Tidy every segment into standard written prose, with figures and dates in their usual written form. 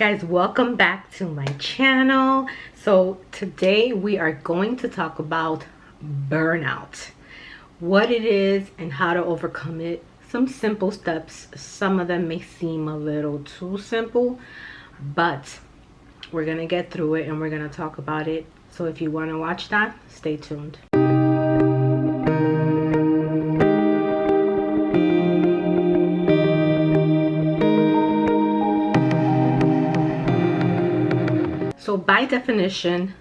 guys, welcome back to my channel. So today we are going to talk about burnout, what it is and how to overcome it. Some simple steps. Some of them may seem a little too simple, but we're gonna get through it and we're gonna talk about it. So if you want to watch that, stay tuned. So by definition,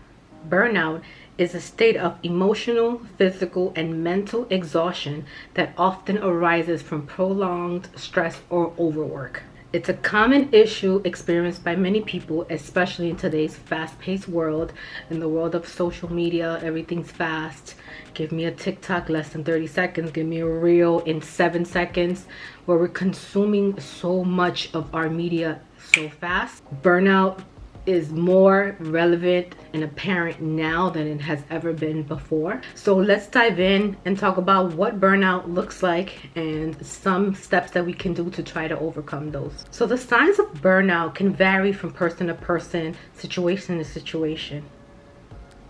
burnout is a state of emotional, physical, and mental exhaustion that often arises from prolonged stress or overwork. It's a common issue experienced by many people, especially in today's fast-paced world. In the world of social media, everything's fast. Give me a TikTok less than 30 seconds. Give me a reel in 7 seconds, where we're consuming so much of our media so fast. Burnout is more relevant and apparent now than it has ever been before. So let's dive in and talk about what burnout looks like and some steps that we can do to try to overcome those. So the signs of burnout can vary from person to person, situation to situation.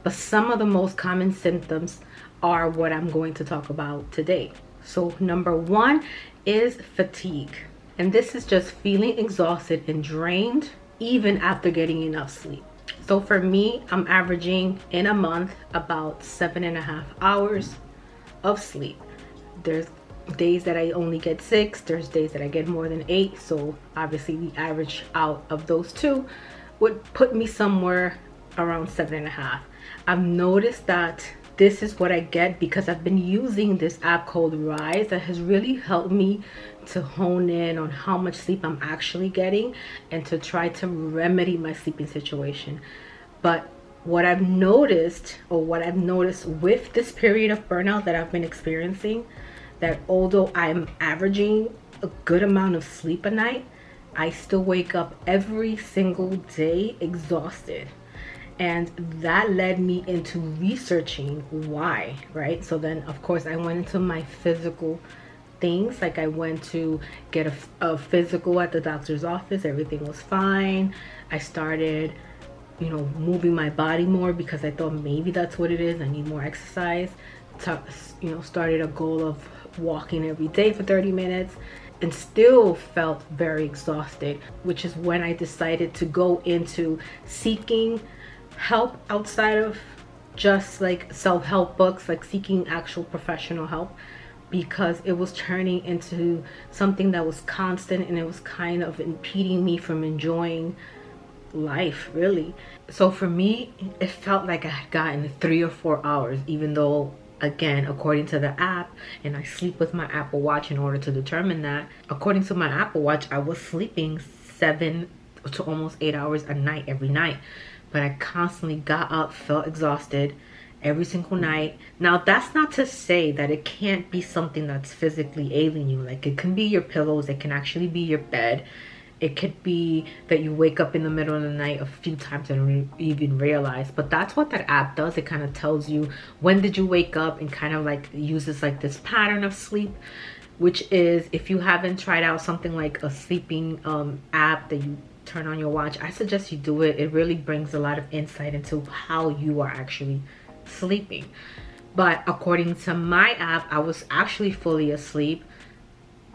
But some of the most common symptoms are what I'm going to talk about today. So number one is fatigue. And this is just feeling exhausted and drained even after getting enough sleep. So for me, I'm averaging in a month about 7.5 hours of sleep. There's days that I only get 6, there's days that I get more than 8. So obviously the average out of those two would put me somewhere around 7.5. I've noticed that this is what I get because I've been using this app called Rise that has really helped me to hone in on how much sleep I'm actually getting and to try to remedy my sleeping situation. But what I've noticed with this period of burnout that I've been experiencing, that although I'm averaging a good amount of sleep a night, I still wake up every single day exhausted. And that led me into researching why, right? So then, of course, I went into my physical things. Like I went to get a physical at the doctor's office. Everything was fine. I started, moving my body more because I thought maybe that's what it is. I need more exercise. Started a goal of walking every day for 30 minutes and still felt very exhausted, which is when I decided to go into seeking help outside of just like self-help books, like seeking actual professional help, because it was turning into something that was constant and it was kind of impeding me from enjoying life, really. So for me, it felt like I had gotten 3 or 4 hours, even though, again, according to the app, and I sleep with my Apple Watch in order to determine that, according to my Apple Watch, I was sleeping 7 to almost 8 hours a night every night. But I constantly got up, felt exhausted every single night. Now, that's not to say that it can't be something that's physically ailing you. Like, it can be your pillows. It can actually be your bed. It could be that you wake up in the middle of the night a few times and don't even realize. But that's what that app does. It kind of tells you when did you wake up and kind of like uses like this pattern of sleep, which is, if you haven't tried out something like a sleeping app that you turn on your watch, I suggest you do it. It really brings a lot of insight into how you are actually sleeping. But according to my app, I was actually fully asleep.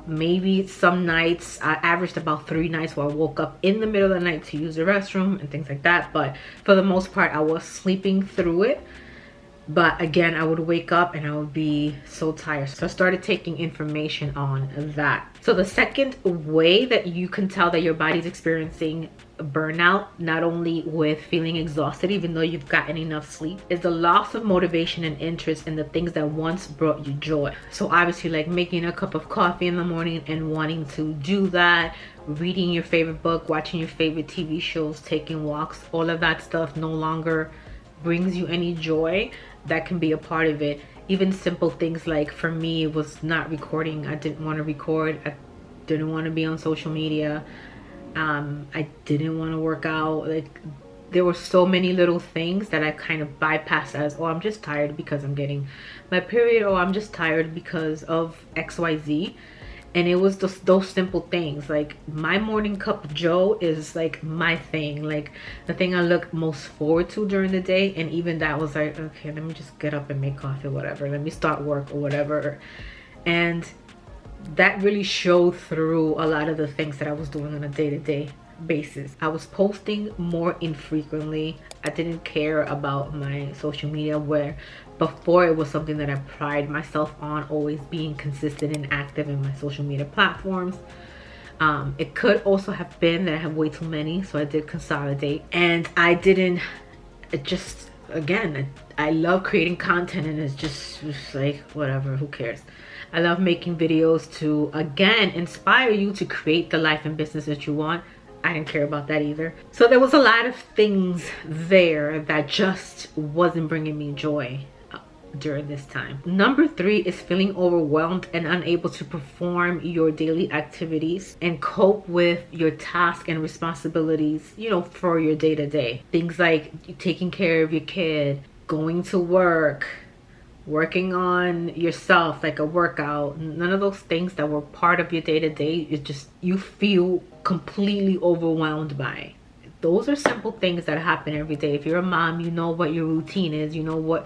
Maybe some nights I averaged about 3 nights where I woke up in the middle of the night to use the restroom and things like that. But for the most part, I was sleeping through it. But again, I would wake up and I would be so tired. So I started taking information on that. So the second way that you can tell that your body's experiencing burnout, not only with feeling exhausted even though you've gotten enough sleep, is the loss of motivation and interest in the things that once brought you joy. So obviously, like making a cup of coffee in the morning and wanting to do that, reading your favorite book, watching your favorite TV shows, taking walks, all of that stuff no longer brings you any joy. That can be a part of it. Even simple things like, for me, it was not recording. I didn't want to record. I didn't want to be on social media. I didn't want to work out. Like, there were so many little things that I kind of bypassed as, oh, I'm just tired because I'm getting my period, or I'm just tired because of XYZ. And it was just those simple things. Like my morning cup of joe is like my thing, like the thing I look most forward to during the day. And even that was like, okay, let me just get up and make coffee, whatever, let me start work or whatever. And that really showed through a lot of the things that I was doing on a day-to-day basis. I was posting more infrequently. I didn't care about my social media, where before it was something that I pride myself on, always being consistent and active in my social media platforms. It could also have been that I have way too many, so I did consolidate. And I didn't, it just, again, I love creating content, and it's just like, whatever, who cares? I love making videos to, again, inspire you to create the life and business that you want. I didn't care about that either. So there was a lot of things there that just wasn't bringing me joy during this time. Number 3 is feeling overwhelmed and unable to perform your daily activities and cope with your tasks and responsibilities, you know, for your day-to-day. Things like taking care of your kid, going to work, working on yourself, like a workout. None of those things that were part of your day-to-day, it's just, you feel completely overwhelmed by. Those are simple things that happen every day. If you're a mom, you know what your routine is, you know what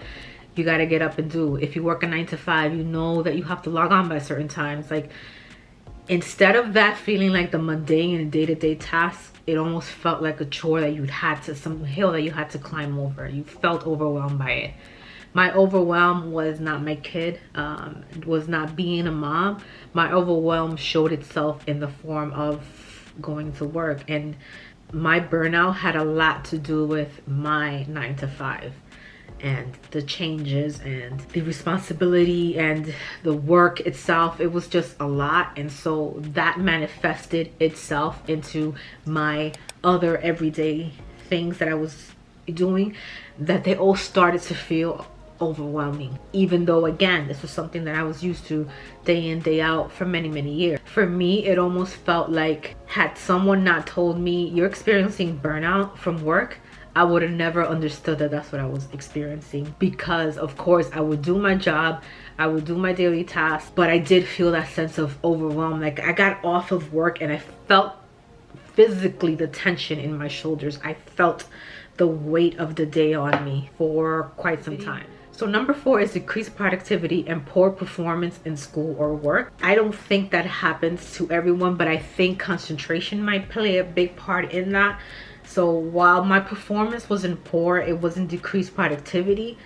you got to get up and do. If you work a 9 to 5, you know that you have to log on by certain times. Like, instead of that feeling like the mundane and day-to-day tasks, it almost felt like a chore that you'd had to, some hill that you had to climb over. You felt overwhelmed by it. My overwhelm was not my kid, was not being a mom. My overwhelm showed itself in the form of going to work. And my burnout had a lot to do with my 9 to 5 and the changes and the responsibility and the work itself. It was just a lot. And so that manifested itself into my other everyday things that I was doing, that they all started to feel overwhelming, even though, again, this was something that I was used to day in, day out for many years. For me, it almost felt like, had someone not told me you're experiencing burnout from work, I would have never understood that that's what I was experiencing. Because of course I would do my job, I would do my daily tasks, but I did feel that sense of overwhelm. Like, I got off of work and I felt physically the tension in my shoulders. I felt the weight of the day on me for quite some time. So number 4 is decreased productivity and poor performance in school or work. I don't think that happens to everyone, but I think concentration might play a big part in that. So while my performance wasn't poor, it wasn't decreased productivity,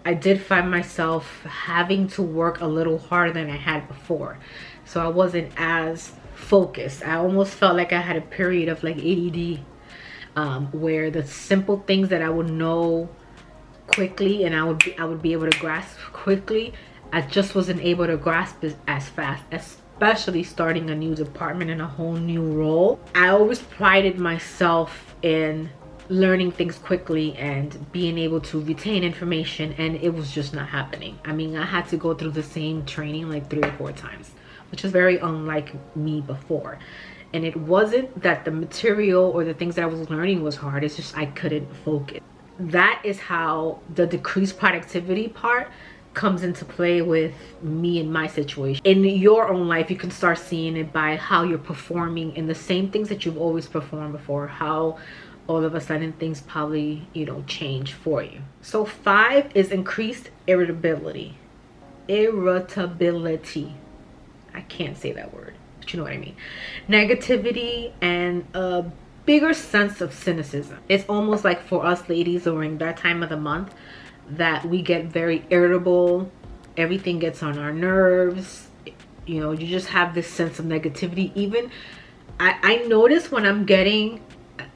I did find myself having to work a little harder than I had before. So I wasn't as focused. I almost felt like I had a period of like ADD, where the simple things that I would know quickly and I would be able to grasp quickly, I just wasn't able to grasp it as fast, especially starting a new department and a whole new role. I always prided myself in learning things quickly and being able to retain information, and it was just not happening. I mean, I had to go through the same training like 3 or 4 times, which is very unlike me before. And it wasn't that the material or the things that I was learning was hard, it's just I couldn't focus. That is how the decreased productivity part comes into play with me and my situation. In your own life, you can start seeing it by how you're performing in the same things that you've always performed before, how all of a sudden things probably, you know, change for you. So 5 is increased irritability. Irritability. I can't say that word, but you know what I mean. Negativity and a bigger sense of cynicism. It's almost like for us ladies during that time of the month that we get very irritable. Everything gets on our nerves. You know, you just have this sense of negativity. Even I notice when I'm getting,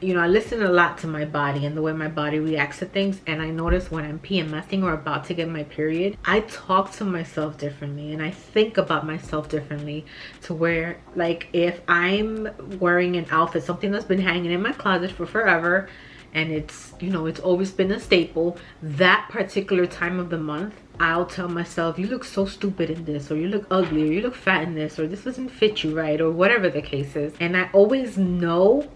you know, I listen a lot to my body and the way my body reacts to things. And I notice when I'm PMSing or about to get my period, I talk to myself differently and I think about myself differently, to where, like, if I'm wearing an outfit, something that's been hanging in my closet for forever, and it's, you know, it's always been a staple, that particular time of the month, I'll tell myself, you look so stupid in this, or you look ugly, or you look fat in this, or this doesn't fit you right, or whatever the case is. And I always know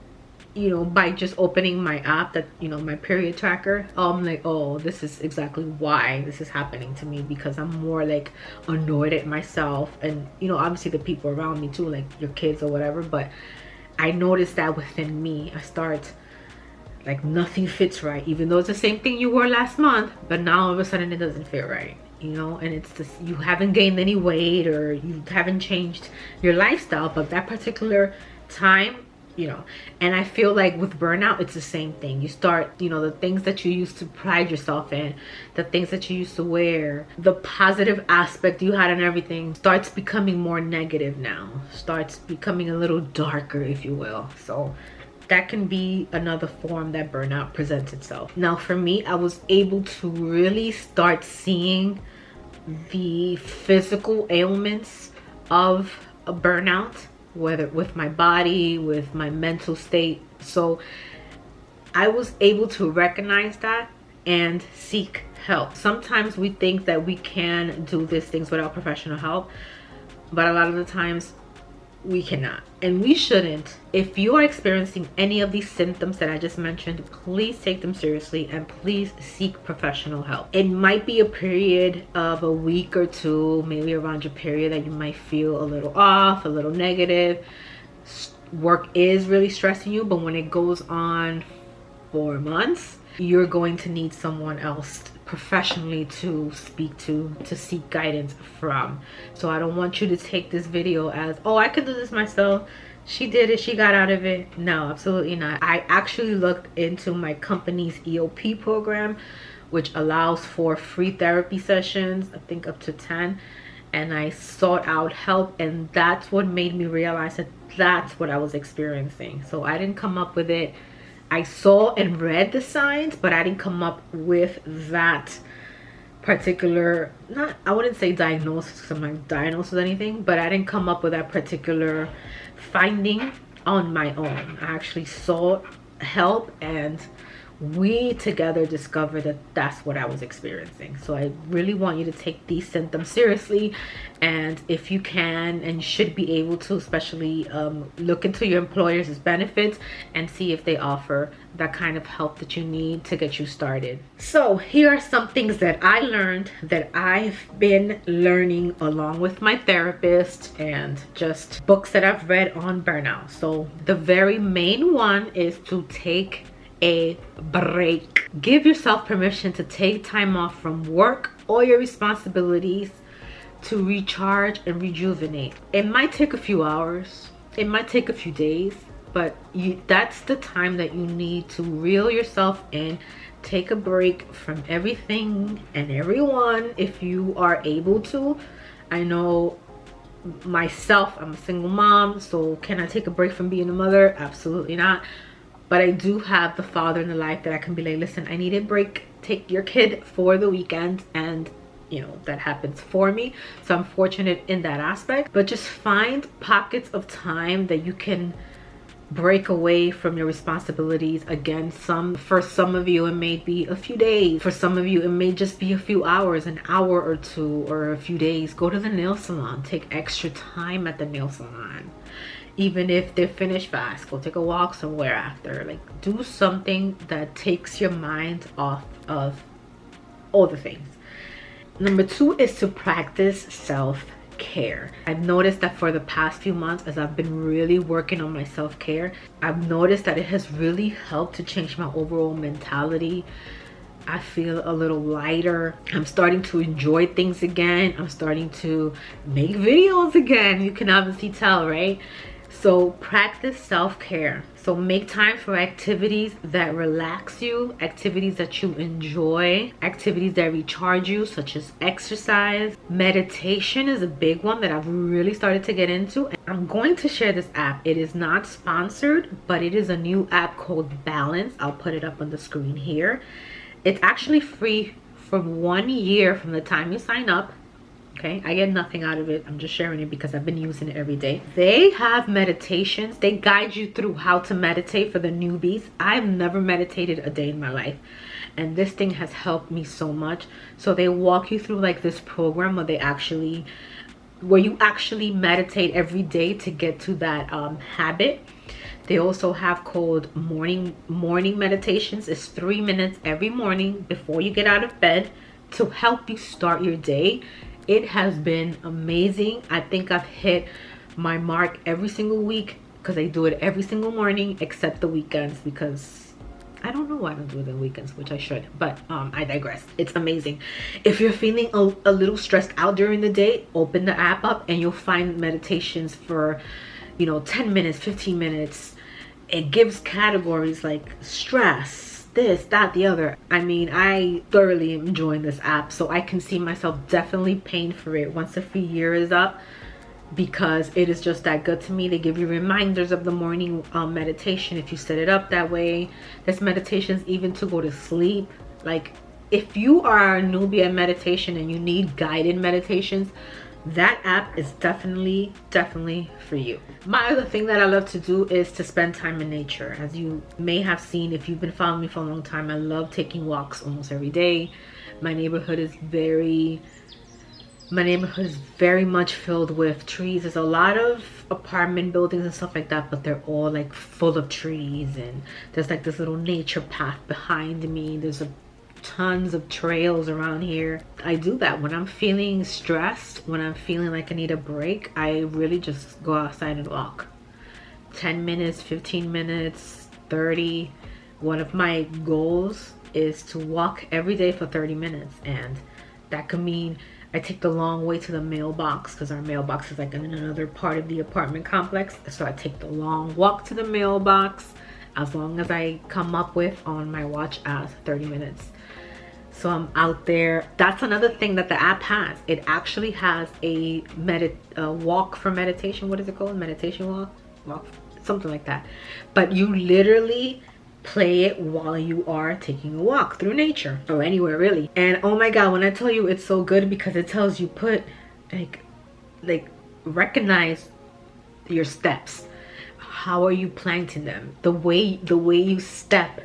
by just opening my app, that my period tracker, I'm like, oh, this is exactly why this is happening to me, because I'm more like annoyed at myself, and obviously the people around me too, like your kids or whatever. But I noticed that within me, I start like nothing fits right, even though it's the same thing you wore last month, but now all of a sudden it doesn't fit right, and it's just, you haven't gained any weight or you haven't changed your lifestyle, but that particular time, and I feel like with burnout, it's the same thing. You start, the things that you used to pride yourself in, the things that you used to wear, the positive aspect you had and everything starts becoming more negative now, starts becoming a little darker, if you will. So that can be another form that burnout presents itself. Now for me, I was able to really start seeing the physical ailments of a burnout, whether with my body, with my mental state. So I was able to recognize that and seek help. Sometimes we think that we can do these things without professional help, but a lot of the times we cannot, and we shouldn't. If you are experiencing any of these symptoms that I just mentioned, please take them seriously and please seek professional help. It might be a period of a week or two, maybe around your period, that you might feel a little off, a little negative. Work is really stressing you, but when it goes on for months, you're going to need someone else professionally to speak to seek guidance from. So I don't want you to take this video as, oh, I can do this myself, she did it, she got out of it. No, absolutely not. I actually looked into my company's EOP program, which allows for free therapy sessions, I think up to 10, and I sought out help, and that's what made me realize that that's what I was experiencing. So I didn't come up with it. I saw and read the signs, but I didn't come up with that particular, I wouldn't say diagnosis, because I'm not diagnosed with anything, but I didn't come up with that particular finding on my own. I actually sought help, and we together discovered that that's what I was experiencing. So I really want you to take these symptoms seriously, and if you can and should be able to, especially look into your employer's benefits and see if they offer that kind of help that you need to get you started. So here are some things that I learned, that I've been learning along with my therapist and just books that I've read on burnout. So the very main one is to take a break. Give yourself permission to take time off from work or your responsibilities to recharge and rejuvenate. It might take a few hours, it might take a few days, but that's the time that you need to reel yourself in. Take a break from everything and everyone if you are able to. I know myself, I'm a single mom, so can I take a break from being a mother? Absolutely not. But I do have the father in the life that I can be like, listen, I need a break, take your kid for the weekend, and that happens for me. So I'm fortunate in that aspect. But just find pockets of time that you can break away from your responsibilities. Again, for some of you it may be a few days, for some of you it may just be a few hours, an hour or two, or a few days. Go to the nail salon, take extra time at the nail salon. Even if they're finished fast, go take a walk somewhere after. Like, do something that takes your mind off of all the things. Number 2 is to practice self-care. I've noticed that for the past few months, as I've been really working on my self-care, I've noticed that it has really helped to change my overall mentality. I feel a little lighter. I'm starting to enjoy things again. I'm starting to make videos again. You can obviously tell, right? So practice self-care. So make time for activities that relax you, activities that you enjoy, activities that recharge you, such as exercise. Meditation is a big one that I've really started to get into. I'm going to share this app. It is not sponsored, but it is a new app called Balance. I'll put it up on the screen here. It's actually free for 1 year from the time you sign up. Okay, I get nothing out of it. I'm just sharing it because I've been using it every day. They have meditations. They guide you through how to meditate for the newbies. I've never meditated a day in my life, and this thing has helped me so much. So they walk you through like this program where you actually meditate every day to get to that habit. They also have called morning meditations. It's 3 minutes every morning before you get out of bed to help you start your day. It has been amazing. I think I've hit my mark every single week because I do it every single morning except the weekends, because I don't know why I don't do it on weekends, which I should, but I digress. It's amazing. If you're feeling a little stressed out during the day, open the app up and you'll find meditations for, 10 minutes, 15 minutes. It gives categories like stress, this, that, the other. I mean, I thoroughly am enjoying this app, so I can see myself definitely paying for it once the free year is up, because it is just that good to me. They give you reminders of the morning meditation if you set it up that way. There's meditations even to go to sleep. Like, if you are a newbie at meditation and you need guided meditations, that app is definitely for you. My other thing that I love to do is to spend time in nature. As you may have seen if you've been following me for a long time, I love taking walks almost every day. My neighborhood is very much filled with trees. There's a lot of apartment buildings and stuff like that, but they're all like full of trees, and there's like this little nature path behind me. There's tons of trails around here. I do that when I'm feeling stressed, when I'm feeling like I need a break. I really just go outside and walk. 10 minutes, 15 minutes, 30. One of my goals is to walk every day for 30 minutes, and that could mean I take the long way to the mailbox, because our mailbox is like in another part of the apartment complex. So I take the long walk to the mailbox, as long as I come up with on my watch as 30 minutes. So I'm out there. That's another thing that the app has. It actually has a walk for meditation. What is it called? Meditation walk, something like that. But you literally play it while you are taking a walk through nature, or anywhere really. And oh my god, when I tell you, it's so good, because it tells you like recognize your steps. How are you planting them? The way you step,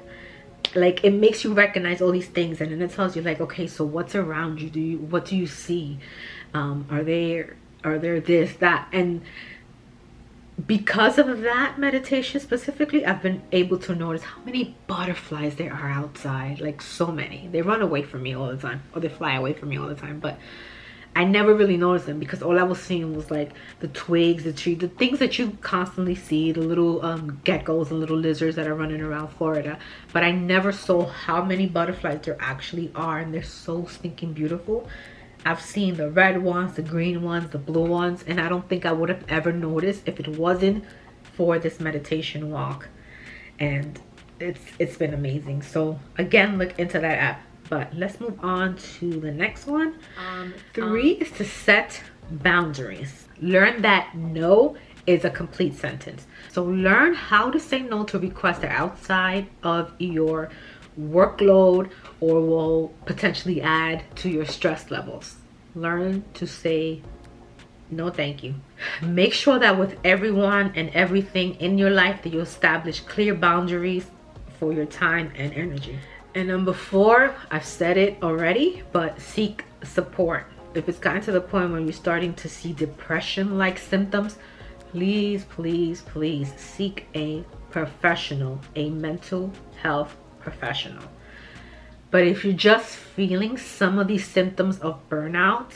like it makes you recognize all these things, and then it tells you like, okay, so what's around you? What do you see? Are there this, that? And because of that meditation specifically, I've been able to notice how many butterflies there are outside. Like, so many. They run away from me all the time, or they fly away from me all the time, but I never really noticed them, because all I was seeing was like the twigs, the tree, the things that you constantly see, the little geckos and little lizards that are running around Florida. But I never saw how many butterflies there actually are, and they're so stinking beautiful. I've seen the red ones, the green ones, the blue ones, and I don't think I would have ever noticed if it wasn't for this meditation walk. And it's been amazing. So again, look into that app. But let's move on to the next one. 3 is to set boundaries. Learn that no is a complete sentence. So learn how to say no to requests that are outside of your workload or will potentially add to your stress levels. Learn to say no, thank you. Make sure that with everyone and everything in your life that you establish clear boundaries for your time and energy. And number 4, I've said it already, but seek support. If it's gotten to the point where you're starting to see depression-like symptoms, please seek a professional, a mental health professional. But if you're just feeling some of these symptoms of burnout,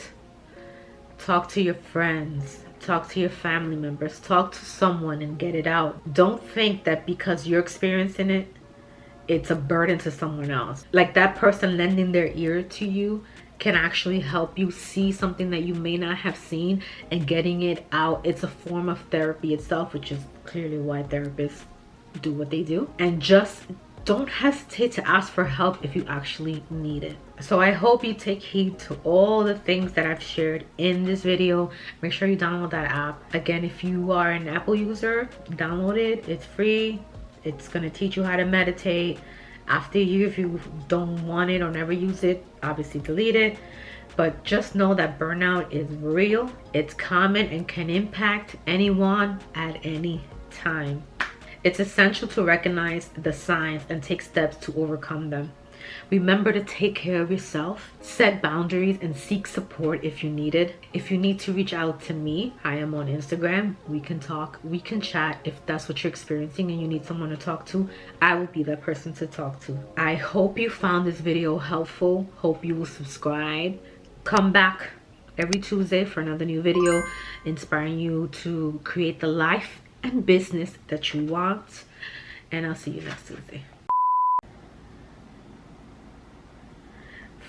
talk to your friends, talk to your family members, talk to someone and get it out. Don't think that because you're experiencing it, it's a burden to someone else. Like, that person lending their ear to you can actually help you see something that you may not have seen, and getting it out. It's a form of therapy itself, which is clearly why therapists do what they do. And just don't hesitate to ask for help if you actually need it. So I hope you take heed to all the things that I've shared in this video. Make sure you download that app. Again, if you are an Apple user, download it. It's free. It's going to teach you how to meditate. After you, if you don't want it or never use it, obviously delete it. But just know that burnout is real. It's common and can impact anyone at any time. It's essential to recognize the signs and take steps to overcome them. Remember to take care of yourself, set boundaries, and seek support if you need it. If you need to reach out to me, I am on Instagram. We can talk, we can chat. If that's what you're experiencing and you need someone to talk to, I will be that person to talk to. I hope you found this video helpful. Hope you will subscribe. Come back every Tuesday for another new video, inspiring you to create the life and business that you want. And I'll see you next Tuesday.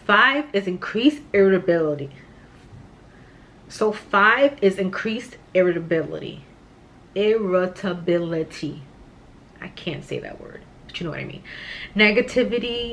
5 is increased irritability. So 5 is increased irritability. Irritability. I can't say that word, but you know what I mean. Negativity,